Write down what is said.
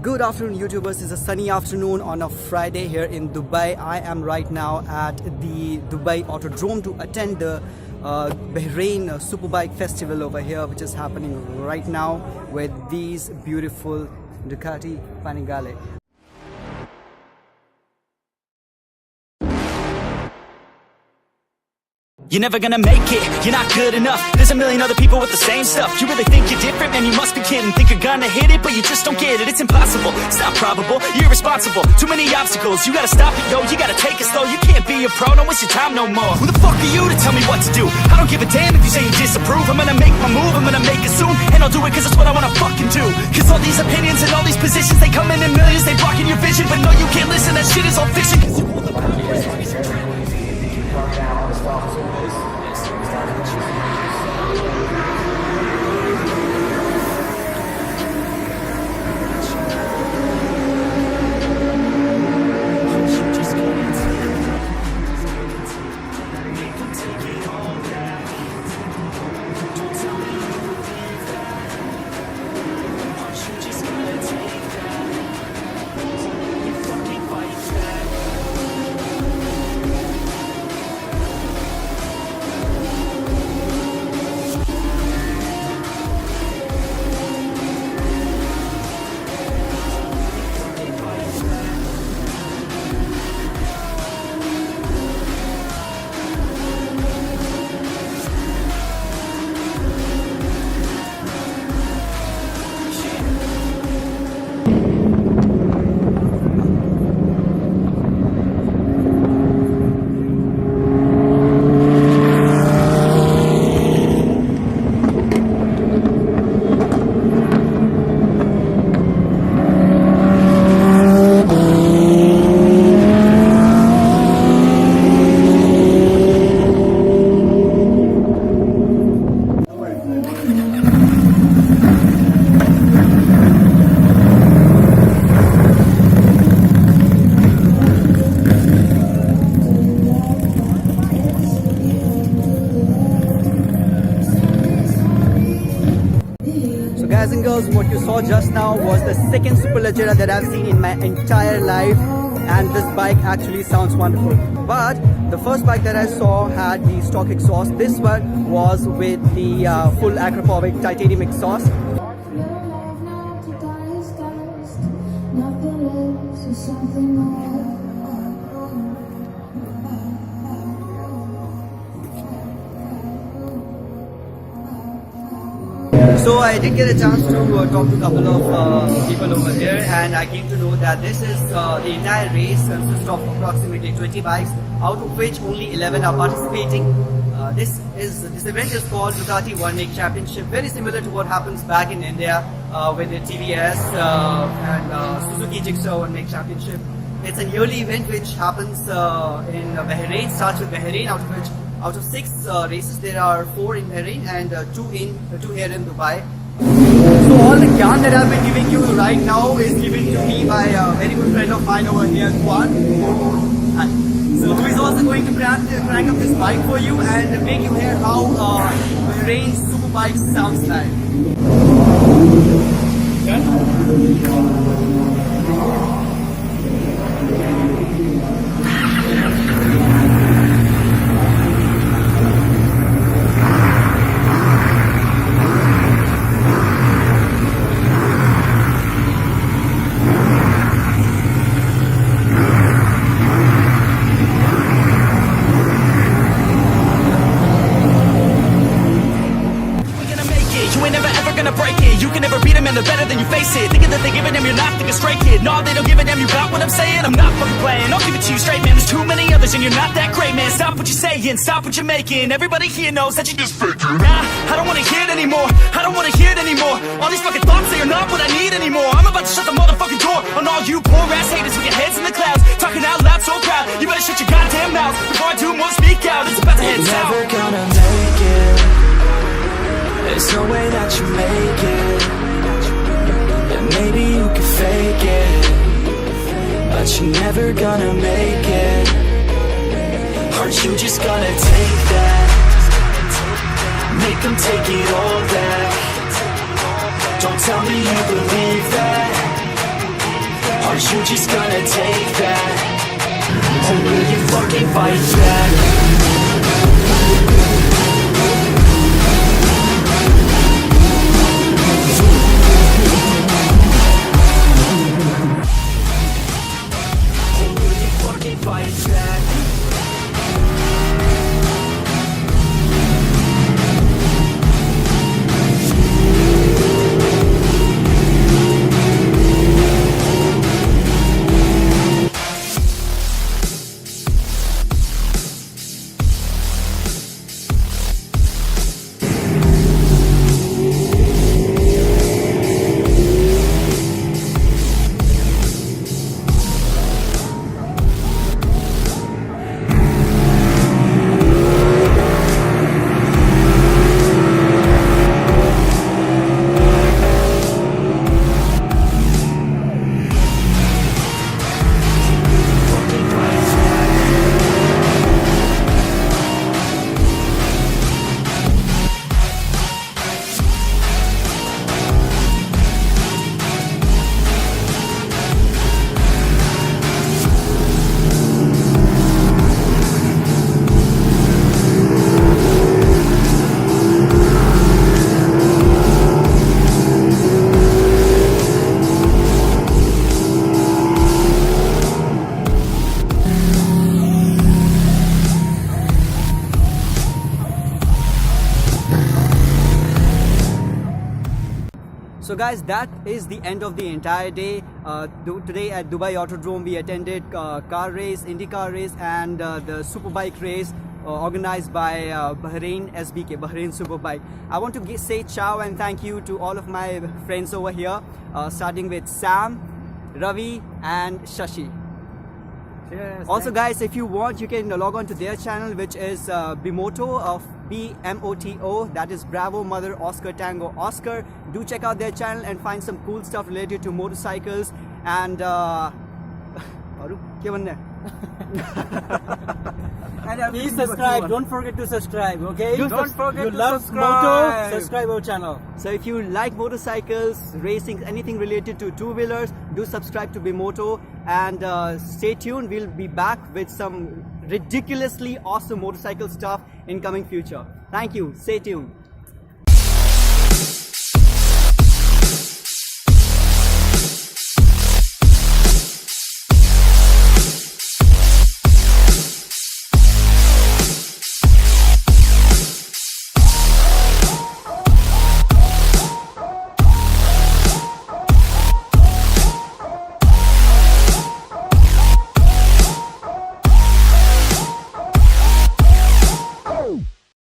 Good afternoon, YouTubers. It's a sunny afternoon on a Friday here in Dubai. I am right now at the Dubai Autodrome to attend the Bahrain Superbike Festival over here, which is happening right now with these beautiful Ducati Panigale. You're never gonna make it, you're not good enough. There's a million other people with the same stuff. You really think you're different? Man, you must be kidding. Think you're gonna hit it, but you just don't get it. It's impossible, it's not probable, you're irresponsible. Too many obstacles, you gotta stop it, yo. You gotta take it slow, you can't be a pro. Don't waste your time no more. Who the fuck are you to tell me what to do? I don't give a damn if you say you disapprove. I'm gonna make my move, I'm gonna make it soon. And I'll do it cause it's what I wanna fucking do. Cause all these opinions and all these positions, they come in millions, they blocking your vision. But no, you can't listen, that shit is all fiction. Cause you hold the Guys and girls, what you saw just now was the second Superleggera that I've seen in my entire life, and this bike actually sounds wonderful. But the first bike that I saw had the stock exhaust. This one was with the full Acropovic titanium exhaust. So I did get a chance to talk to a couple of people over here, and I came to know that this is the entire race consists of approximately 20 bikes, out of which only 11 are participating. This event is called Ducati One Make Championship, very similar to what happens back in India with the TVS and Suzuki Gixxer One Make Championship. It's a yearly event which happens in Bahrain, starts with Bahrain, out of 6 races, there are 4 in Bahrain and 2 here in Dubai. So all the yarn that I've been giving you right now is given to me by a very good friend of mine over here, Juan. So who is also going to crank up this bike for you and make you hear how Bahrain's Superbike sounds like. Better than you face it. Thinking that they're giving them, you're not thinking straight, kid. No, they don't give a damn, you got what I'm saying. I'm not fucking playing, I'll give it to you straight, man. There's too many others and you're not that great, man. Stop what you're saying, stop what you're making. Everybody here knows that you just faking. Nah, I don't wanna hear it anymore, I don't wanna hear it anymore. All these fucking thoughts, they are not what I need anymore. I'm about to shut the motherfucking door on all you poor ass haters with your heads in the clouds, talking out loud so proud. You better shut your goddamn mouth before I do more speak out. It's about to head south. Never gonna make it, there's no way that you make it. Maybe you can fake it, but you're never gonna make it. Aren't you just gonna take that? Make them take it all back. Don't tell me you believe that. you just gonna take that? Or will you fucking fight back? Fight back. So guys, that is the end of the entire day. Today at Dubai Autodrome we attended car race, IndyCar race and the superbike race organized by Bahrain SBK, Bahrain Superbike. I want to say ciao and thank you to all of my friends over here, starting with Sam, Ravi and Shashi. Yes, Also guys, if you want, you can log on to their channel, which is Bimoto of BMOTO, that is Bravo Mother Oscar Tango Oscar. Do check out their channel and find some cool stuff related to motorcycles and please subscribe. Don't forget to subscribe. Okay. Don't forget you to love subscribe. Moto, subscribe our channel. So if you like motorcycles, racing, anything related to two-wheelers, do subscribe to Bimoto and stay tuned. We'll be back with some ridiculously awesome motorcycle stuff in coming future. Thank you. Stay tuned.